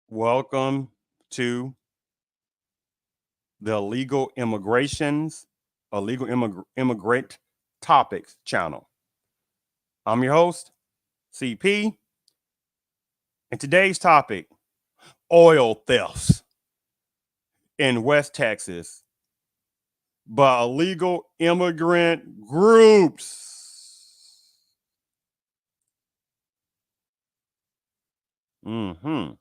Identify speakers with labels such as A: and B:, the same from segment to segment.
A: Welcome to the Illegal Immigrant Topics channel. I'm your host, CP, and today's topic, oil thefts in West Texas by illegal immigrant groups. hmm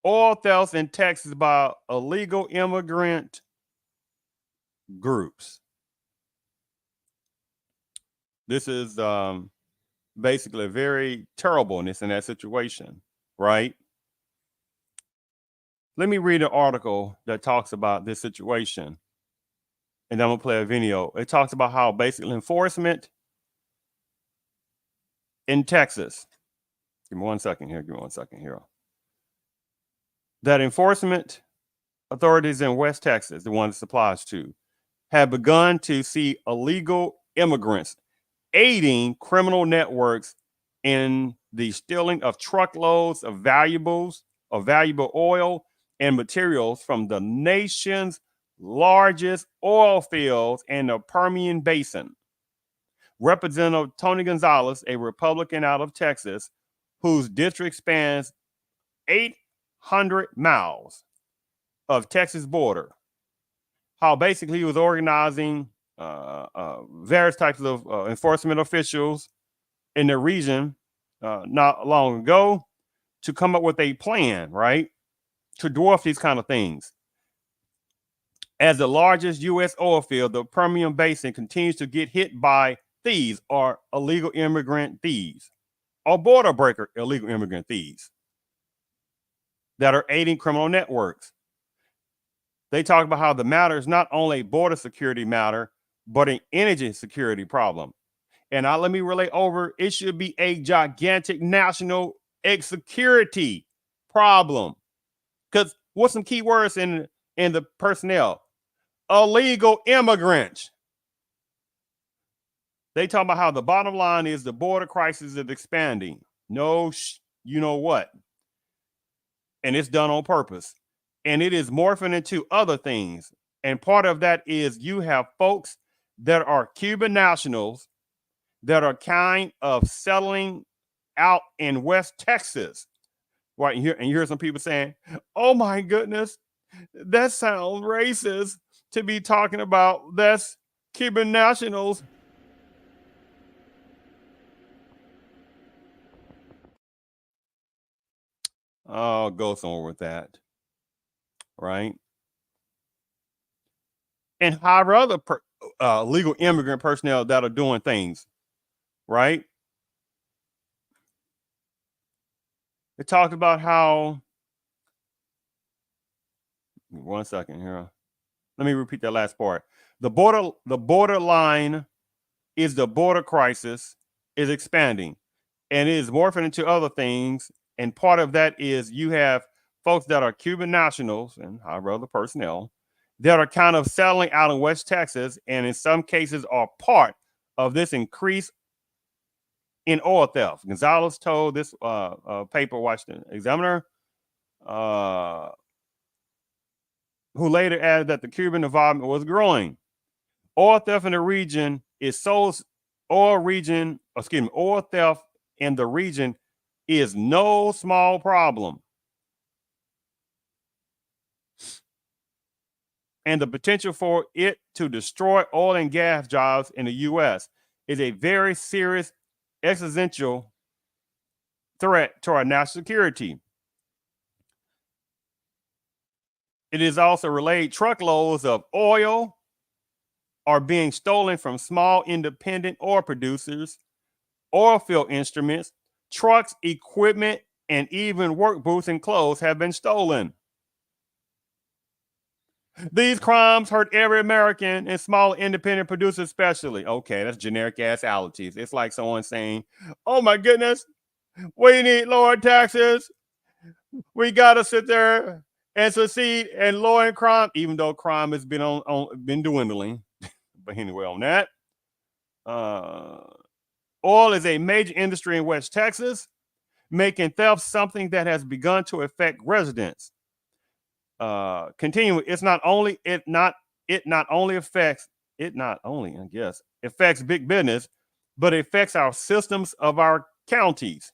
A: Oil thefts in Texas by illegal immigrant groups. This is basically very terribleness in that situation, right? Let me read an article that talks about this situation, and then I'm gonna play a video. It talks about how basically enforcement in Texas. Give me 1 second here. Give me 1 second here. That enforcement authorities in West Texas, the one this applies to, have begun to see illegal immigrants aiding criminal networks in the stealing of truckloads of valuable oil and materials from the nation's largest oil fields in the Permian Basin. Representative Tony Gonzalez, a Republican out of Texas, whose district spans 800 miles of Texas border, how basically he was organizing various types of enforcement officials in the region not long ago to come up with a plan, right, to dwarf these kind of things. As the largest U.S. oil field, the Permian Basin continues to get hit by thieves or illegal immigrant thieves or border breaker illegal immigrant thieves that are aiding criminal networks. They talk about how the matter is not only a border security matter, but an energy security problem. And let me relate over, it should be a gigantic national security problem. Because what's some key words in the personnel? Illegal immigrants. They talk about how the bottom line is the border crisis is expanding. No, you know what? And it's done on purpose. And it is morphing into other things. And part of that is you have folks that are Cuban nationals that are kind of settling out in West Texas. Right. And you hear some people saying, oh my goodness, that sounds racist to be talking about that's Cuban nationals. I'll go somewhere with that. Right. And hire other legal immigrant personnel that are doing things. Right. It talked about how, 1 second here. Let me repeat that last part. The borderline is the border crisis is expanding and it is morphing into other things. And part of that is you have folks that are Cuban nationals and higher other personnel that are kind of settling out in West Texas, and in some cases are part of this increase in oil theft. Gonzalez told this paper, Washington Examiner, who later added that the Cuban involvement was growing. Oil theft in the region is oil theft in the region is no small problem. And the potential for it to destroy oil and gas jobs in the U.S. is a very serious existential threat to our national security. It is also related truckloads of oil are being stolen from small independent oil producers, oil field instruments, trucks, equipment, and even work boots and clothes have been stolen. These crimes hurt every American and small independent producers especially. Okay, that's generic ass allergies. It's like someone saying, oh my goodness, we need lower taxes. We got to sit there and succeed in lowering crime, even though crime has been dwindling. But anyway, on that, oil is a major industry in West Texas. making theft something that has begun to affect residents. Continuing, it not only affects it not only I guess affects big business, but it affects our systems of our counties.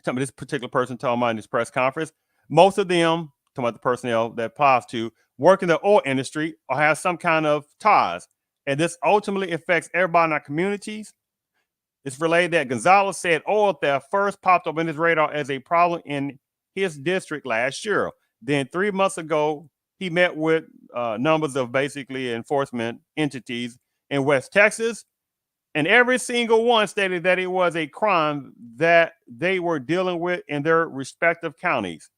A: Tell me this particular person told me in this press conference, most of them, talking about the personnel that applies to, work in the oil industry or have some kind of ties. And this ultimately affects everybody in our communities. It's related that Gonzalez said oil theft first popped up in his radar as a problem in his district last year. Then 3 months ago, he met with numbers of basically enforcement entities in West Texas, and every single one stated that it was a crime that they were dealing with in their respective counties.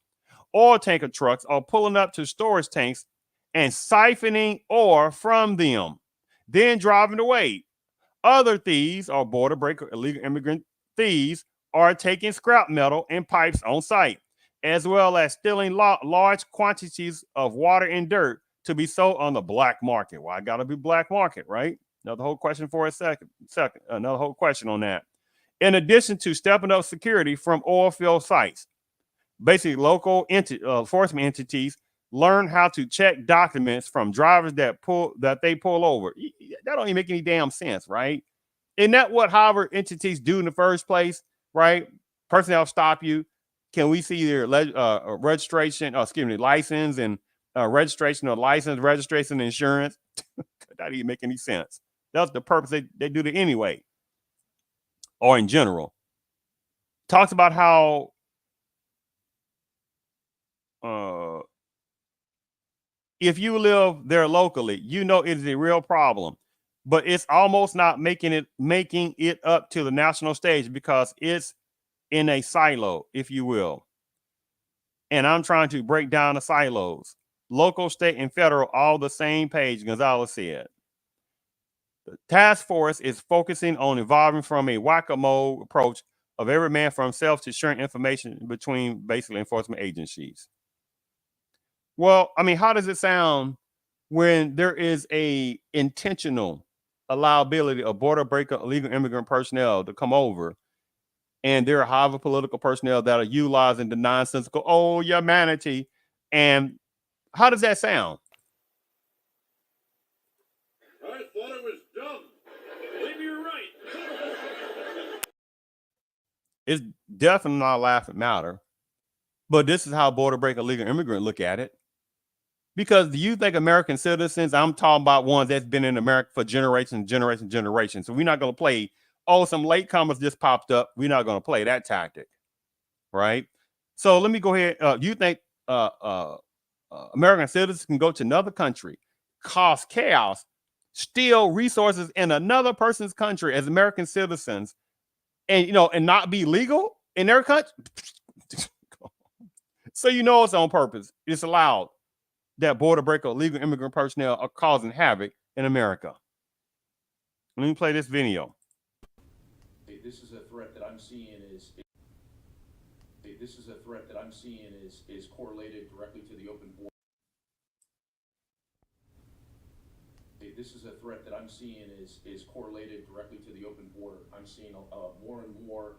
A: Oil tanker trucks are pulling up to storage tanks and siphoning oil from them, then driving away. Other thieves or border breaker illegal immigrant thieves are taking scrap metal and pipes on site, as well as stealing large quantities of water and dirt to be sold on the black market. Well, I gotta be black market, right? Another whole question for a second. Another whole question on that. In addition to stepping up security from oil field sites, basically local enforcement entities learn how to check documents from drivers that they pull over. That don't even make any damn sense, right? Isn't that what Harvard entities do in the first place, right? Personnel stop you. Can we see their registration, license and registration of license, registration, insurance? That didn't even make any sense. That's the purpose they do it anyway, or in general. Talks about how if you live there locally, you know it is a real problem, but it's almost not making it up to the national stage because it's in a silo, if you will. And I'm trying to break down the silos. Local, state, and federal, all the same page, Gonzalez said. The task force is focusing on evolving from a whack-a-mole approach of every man for himself to sharing information between basically enforcement agencies. Well, I mean, how does it sound when there is a intentional allowability of border breaker illegal immigrant personnel to come over, and there are however political personnel that are utilizing the nonsensical, oh, humanity. And how does that sound?
B: I thought it was dumb. Maybe you're right.
A: It's definitely not a laughing matter. But this is how border breaker illegal immigrant look at it. Because do you think American citizens, I'm talking about ones that's been in America for generations, generations. So we're not going to play, oh, some latecomers just popped up. We're not going to play that tactic, right? So let me go ahead. You think American citizens can go to another country, cause chaos, steal resources in another person's country as American citizens, and and not be legal in their country? So it's on purpose. It's allowed that border breaker illegal immigrant personnel are causing havoc in America. Let me play this video.
C: This is a threat that I'm seeing is correlated directly to the open border. This is a threat that I'm seeing is correlated directly to the open border. I'm seeing more and more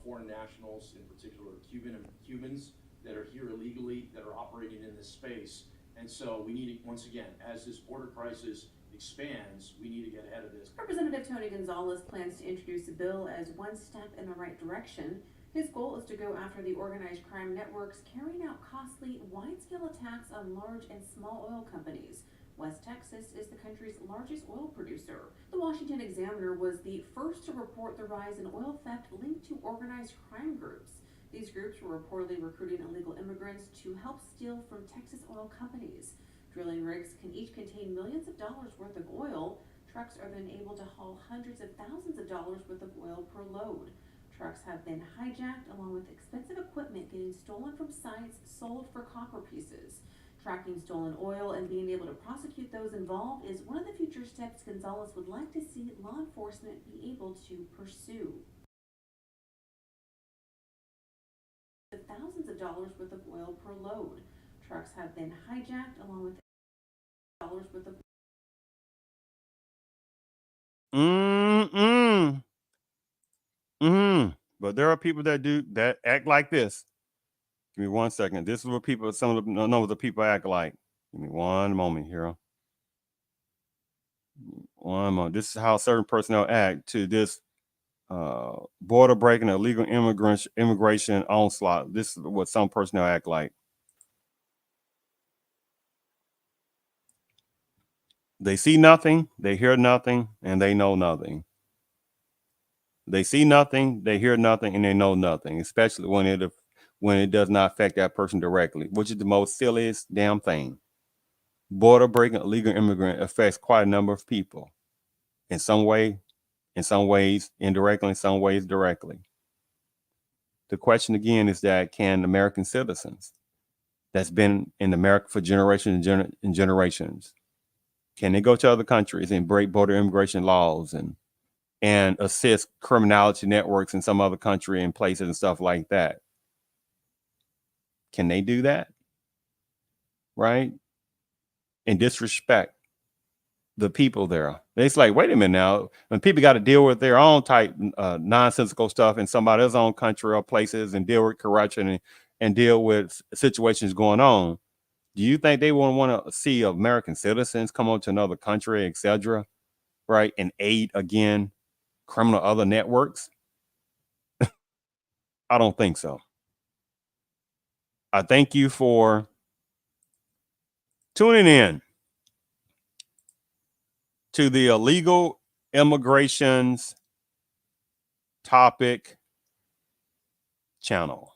C: foreign nationals, in particular Cubans, that are here illegally, that are operating in this space. And so we need to, once again, as this border crisis expands, we need to get ahead of this.
D: Representative Tony Gonzalez plans to introduce a bill as one step in the right direction. His goal is to go after the organized crime networks carrying out costly, wide-scale attacks on large and small oil companies. West Texas is the country's largest oil producer. The Washington Examiner was the first to report the rise in oil theft linked to organized crime groups. These groups were reportedly recruiting illegal immigrants to help steal from Texas oil companies. Drilling rigs can each contain millions of dollars worth of oil. Trucks are then able to haul hundreds of thousands of dollars worth of oil per load. Trucks have been hijacked along with expensive equipment getting stolen from sites sold for copper pieces. Tracking stolen oil and being able to prosecute those involved is one of the future steps Gonzalez would like to see law enforcement be able to pursue. Thousands of dollars worth of oil per load. Trucks have been hijacked along with dollars worth of.
A: But there are people that act like this. Give me 1 second. This is what people, some of the numbers of people act like. Give me one moment here. One moment. This is how certain personnel act to this border breaking, illegal immigration onslaught. This is what some personnel act like. They see nothing, they hear nothing, and they know nothing. They see nothing, they hear nothing, and they know nothing, especially when it does not affect that person directly, which is the most silliest damn thing. Border breaking illegal immigrant affects quite a number of people in some way, in some ways indirectly, in some ways directly. The question again is that can American citizens that's been in America for generations and generations, can they go to other countries and break border immigration laws and assist criminality networks in some other country and places and stuff like that? Can they do that? Right? And disrespect the people there. It's like, wait a minute now, when people got to deal with their own type nonsensical stuff in somebody else's own country or places and deal with corruption and deal with situations going on, do you think they won't want to see American citizens come on to another country, etc., right, and aid again criminal other networks? I don't think so. I thank you for tuning in to the illegal immigrations topic channel.